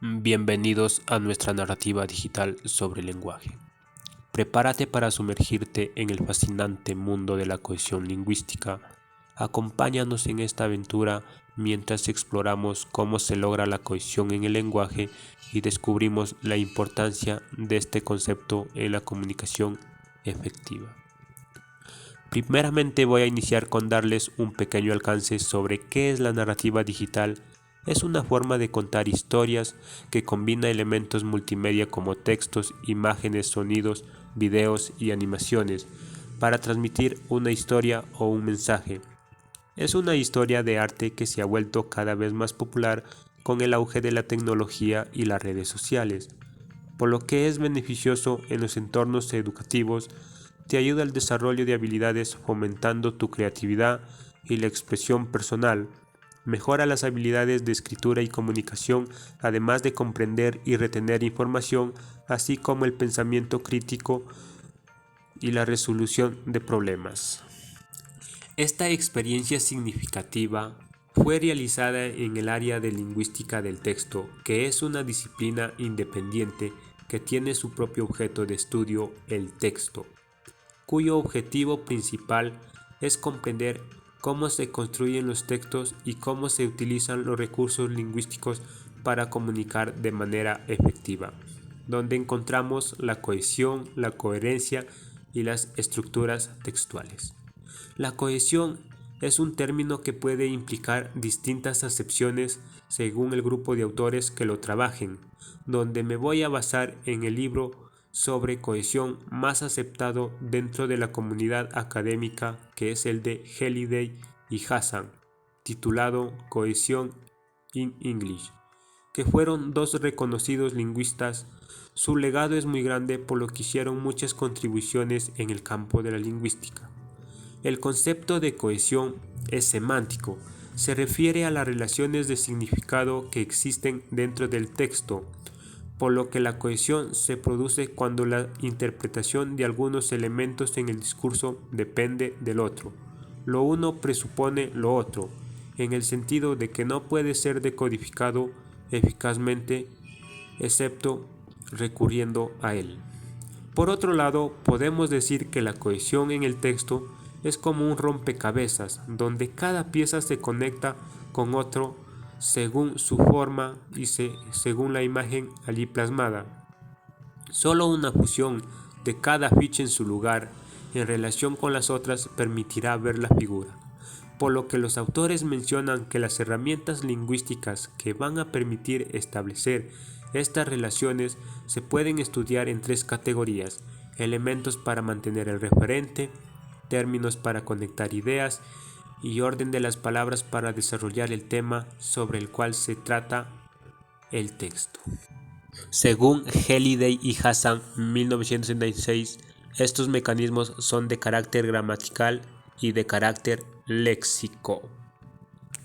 Bienvenidos a nuestra narrativa digital sobre el lenguaje. Prepárate para sumergirte en el fascinante mundo de la cohesión lingüística. Acompáñanos en esta aventura mientras exploramos cómo se logra la cohesión en el lenguaje y descubrimos la importancia de este concepto en la comunicación efectiva. Primeramente voy a iniciar con darles un pequeño alcance sobre qué es la narrativa digital. Es una forma de contar historias que combina elementos multimedia como textos, imágenes, sonidos, videos y animaciones para transmitir una historia o un mensaje. Es una historia de arte que se ha vuelto cada vez más popular con el auge de la tecnología y las redes sociales, por lo que es beneficioso en los entornos educativos. Te ayuda al desarrollo de habilidades fomentando tu creatividad y la expresión personal. Mejora las habilidades de escritura y comunicación, además de comprender y retener información, así como el pensamiento crítico y la resolución de problemas. Esta experiencia significativa fue realizada en el área de lingüística del texto, que es una disciplina independiente que tiene su propio objeto de estudio, el texto, cuyo objetivo principal es comprender cómo se construyen los textos y cómo se utilizan los recursos lingüísticos para comunicar de manera efectiva, donde encontramos la cohesión, la coherencia y las estructuras textuales. La cohesión es un término que puede implicar distintas acepciones según el grupo de autores que lo trabajen, donde me voy a basar en el libro sobre cohesión más aceptado dentro de la comunidad académica, que es el de Halliday y Hassan, titulado Cohesion in English, que fueron dos reconocidos lingüistas. Su legado es muy grande por lo que hicieron muchas contribuciones en el campo de la lingüística. El concepto de cohesión es semántico, se refiere a las relaciones de significado que existen dentro del texto, por lo que la cohesión se produce cuando la interpretación de algunos elementos en el discurso depende del otro. Lo uno presupone lo otro, en el sentido de que no puede ser decodificado eficazmente excepto recurriendo a él. Por otro lado, podemos decir que la cohesión en el texto es como un rompecabezas, donde cada pieza se conecta con otro según su forma y según la imagen allí plasmada. Solo una fusión de cada ficha en su lugar en relación con las otras permitirá ver la figura, por lo que los autores mencionan que las herramientas lingüísticas que van a permitir establecer estas relaciones se pueden estudiar en tres categorías: elementos para mantener el referente, términos para conectar ideas y orden de las palabras para desarrollar el tema sobre el cual se trata el texto. Según Halliday y Hassan, 1976, estos mecanismos son de carácter gramatical y de carácter léxico.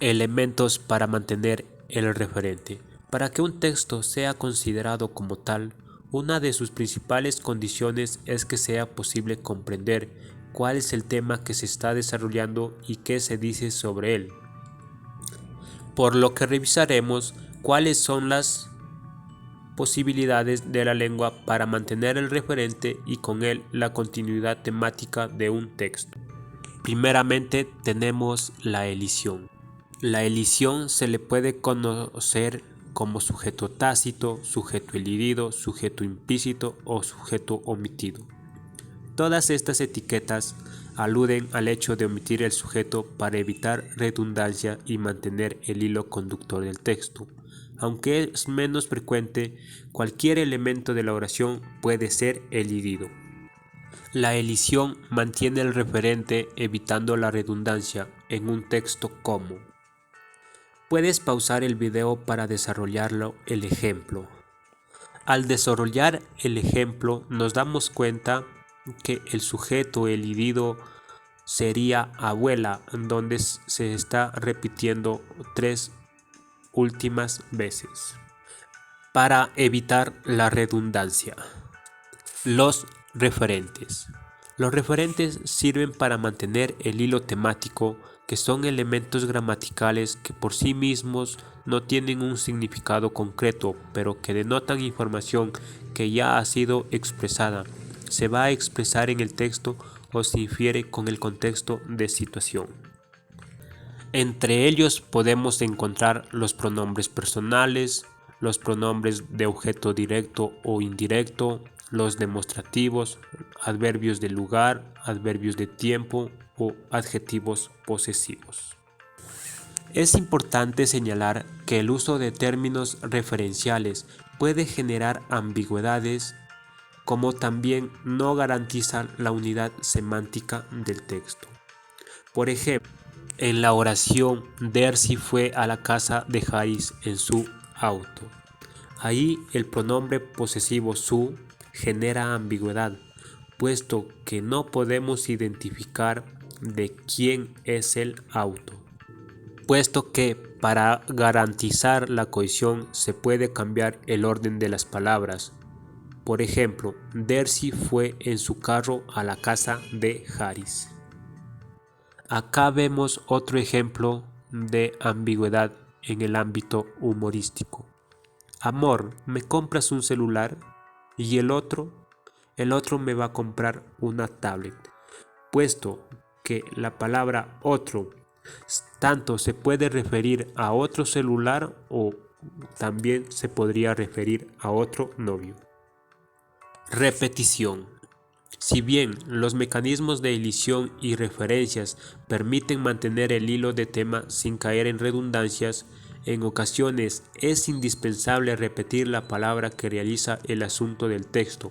Elementos para mantener el referente. Para que un texto sea considerado como tal, una de sus principales condiciones es que sea posible comprender cuál es el tema que se está desarrollando y qué se dice sobre él. Por lo que revisaremos cuáles son las posibilidades de la lengua para mantener el referente y con él la continuidad temática de un texto. Primeramente tenemos la elisión. La elisión se le puede conocer como sujeto tácito, sujeto elidado, sujeto implícito o sujeto omitido. Todas estas etiquetas aluden al hecho de omitir el sujeto para evitar redundancia y mantener el hilo conductor del texto. Aunque es menos frecuente, cualquier elemento de la oración puede ser elidido. La elisión mantiene el referente evitando la redundancia en un texto como: puedes pausar el video para desarrollarlo el ejemplo. Al desarrollar el ejemplo nos damos cuenta que el sujeto elidido sería abuela, donde se está repitiendo tres últimas veces. Para evitar la redundancia. Los referentes. Los referentes sirven para mantener el hilo temático, que son elementos gramaticales que por sí mismos no tienen un significado concreto, pero que denotan información que ya ha sido expresada, se va a expresar en el texto o se infiere con el contexto de situación. Entre ellos podemos encontrar los pronombres personales, los pronombres de objeto directo o indirecto, los demostrativos, adverbios de lugar, adverbios de tiempo o adjetivos posesivos. Es importante señalar que el uso de términos referenciales puede generar ambigüedades, como también no garantiza la unidad semántica del texto. Por ejemplo, en la oración Darcy fue a la casa de Harris en su auto. Ahí el pronombre posesivo su genera ambigüedad, puesto que no podemos identificar de quién es el auto. Puesto que para garantizar la cohesión se puede cambiar el orden de las palabras. Por ejemplo, Darcy fue en su carro a la casa de Harris. Acá vemos otro ejemplo de ambigüedad en el ámbito humorístico. Amor, ¿me compras un celular? Y el otro me va a comprar una tablet. Puesto que la palabra otro tanto se puede referir a otro celular o también se podría referir a otro novio. Repetición. Si bien los mecanismos de elisión y referencias permiten mantener el hilo de tema sin caer en redundancias, en ocasiones es indispensable repetir la palabra que realiza el asunto del texto.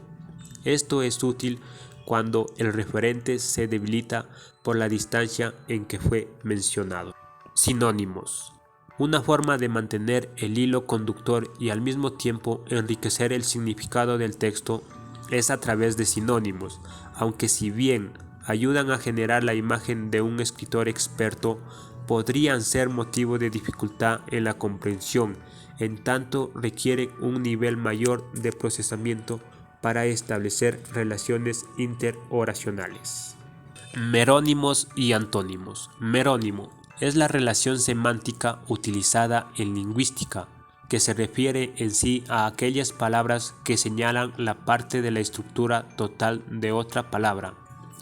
Esto es útil cuando el referente se debilita por la distancia en que fue mencionado. Sinónimos. Una forma de mantener el hilo conductor y al mismo tiempo enriquecer el significado del texto es a través de sinónimos, aunque si bien ayudan a generar la imagen de un escritor experto, podrían ser motivo de dificultad en la comprensión, en tanto requieren un nivel mayor de procesamiento para establecer relaciones interoracionales. Merónimos y antónimos. Merónimo es la relación semántica utilizada en lingüística, que se refiere en sí a aquellas palabras que señalan la parte de la estructura total de otra palabra,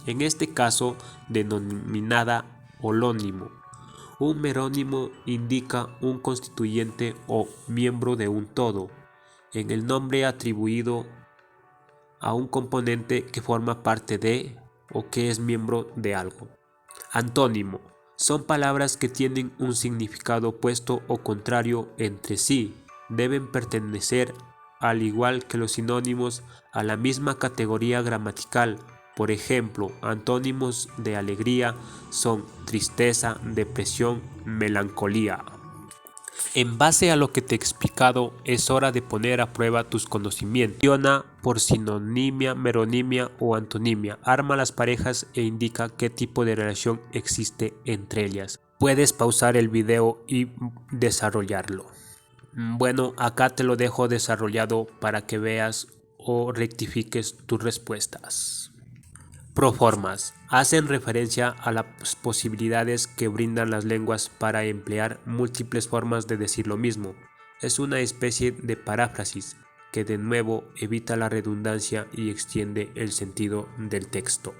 en este caso denominada holónimo. Un merónimo indica un constituyente o miembro de un todo, en el nombre atribuido a un componente que forma parte de o que es miembro de algo. Antónimo. Son palabras que tienen un significado opuesto o contrario entre sí. Deben pertenecer, al igual que los sinónimos, a la misma categoría gramatical. Por ejemplo, antónimos de alegría son tristeza, depresión, melancolía. En base a lo que te he explicado, es hora de poner a prueba tus conocimientos. Funciona por sinonimia, meronimia o antonimia. Arma las parejas e indica qué tipo de relación existe entre ellas. Puedes pausar el video y desarrollarlo. Bueno, acá te lo dejo desarrollado para que veas o rectifiques tus respuestas. Proformas. Hacen referencia a las posibilidades que brindan las lenguas para emplear múltiples formas de decir lo mismo. Es una especie de paráfrasis que de nuevo evita la redundancia y extiende el sentido del texto.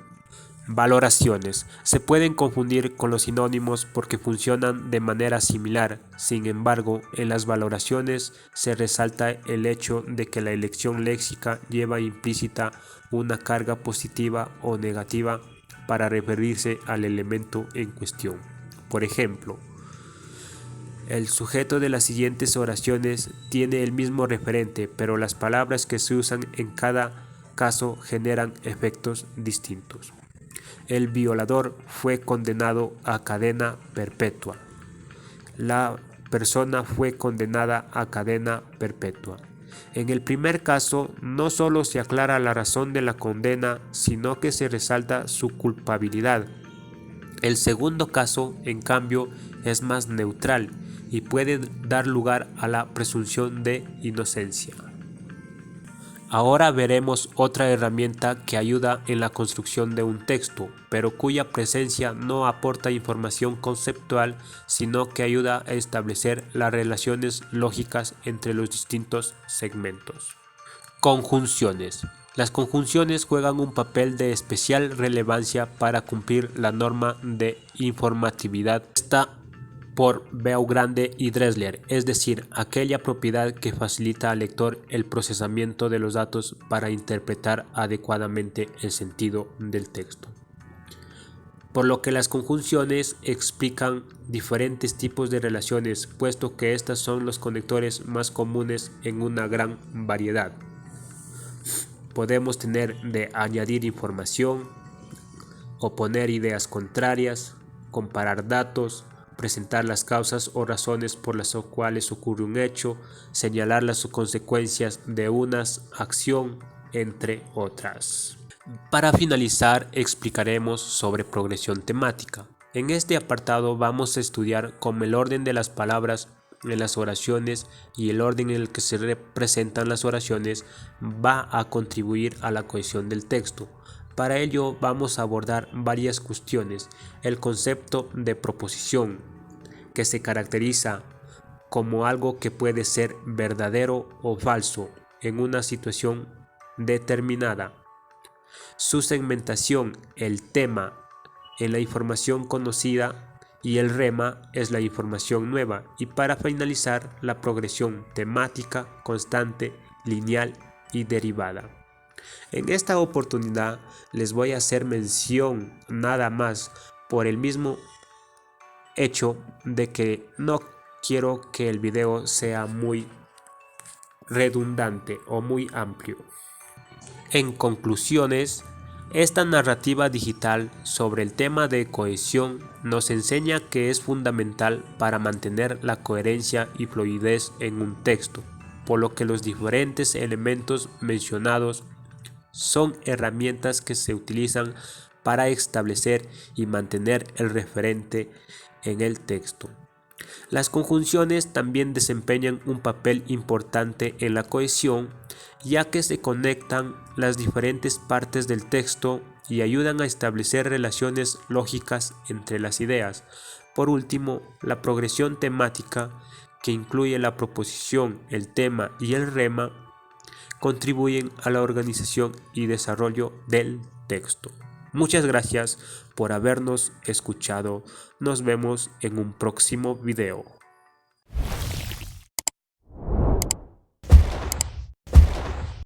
Valoraciones. Se pueden confundir con los sinónimos porque funcionan de manera similar. Sin embargo, en las valoraciones se resalta el hecho de que la elección léxica lleva implícita una carga positiva o negativa para referirse al elemento en cuestión. Por ejemplo, el sujeto de las siguientes oraciones tiene el mismo referente, pero las palabras que se usan en cada caso generan efectos distintos. El violador fue condenado a cadena perpetua. La persona fue condenada a cadena perpetua. En el primer caso, no solo se aclara la razón de la condena, sino que se resalta su culpabilidad. El segundo caso, en cambio, es más neutral y puede dar lugar a la presunción de inocencia. Ahora veremos otra herramienta que ayuda en la construcción de un texto, pero cuya presencia no aporta información conceptual, sino que ayuda a establecer las relaciones lógicas entre los distintos segmentos. Conjunciones. Las conjunciones juegan un papel de especial relevancia para cumplir la norma de informatividad por Beaugrande y Dressler, es decir, aquella propiedad que facilita al lector el procesamiento de los datos para interpretar adecuadamente el sentido del texto. Por lo que las conjunciones explican diferentes tipos de relaciones, puesto que estas son los conectores más comunes en una gran variedad. Podemos tener de añadir información, oponer ideas contrarias, comparar datos, presentar las causas o razones por las cuales ocurre un hecho, señalar las consecuencias de una acción, entre otras. Para finalizar, explicaremos sobre progresión temática. En este apartado vamos a estudiar cómo el orden de las palabras en las oraciones y el orden en el que se representan las oraciones va a contribuir a la cohesión del texto. Para ello vamos a abordar varias cuestiones. El concepto de proposición, que se caracteriza como algo que puede ser verdadero o falso en una situación determinada. Su segmentación, el tema, en la información conocida, y el rema es la información nueva. Y para finalizar, la progresión temática, constante, lineal y derivada. En esta oportunidad les voy a hacer mención nada más por el mismo hecho de que no quiero que el video sea muy redundante o muy amplio. En conclusiones, esta narrativa digital sobre el tema de cohesión nos enseña que es fundamental para mantener la coherencia y fluidez en un texto, por lo que los diferentes elementos mencionados son herramientas que se utilizan para establecer y mantener el referente en el texto. Las conjunciones también desempeñan un papel importante en la cohesión, ya que se conectan las diferentes partes del texto y ayudan a establecer relaciones lógicas entre las ideas. Por último, la progresión temática, que incluye la proposición, el tema y el rema, contribuyen a la organización y desarrollo del texto. Muchas gracias por habernos escuchado. Nos vemos en un próximo video.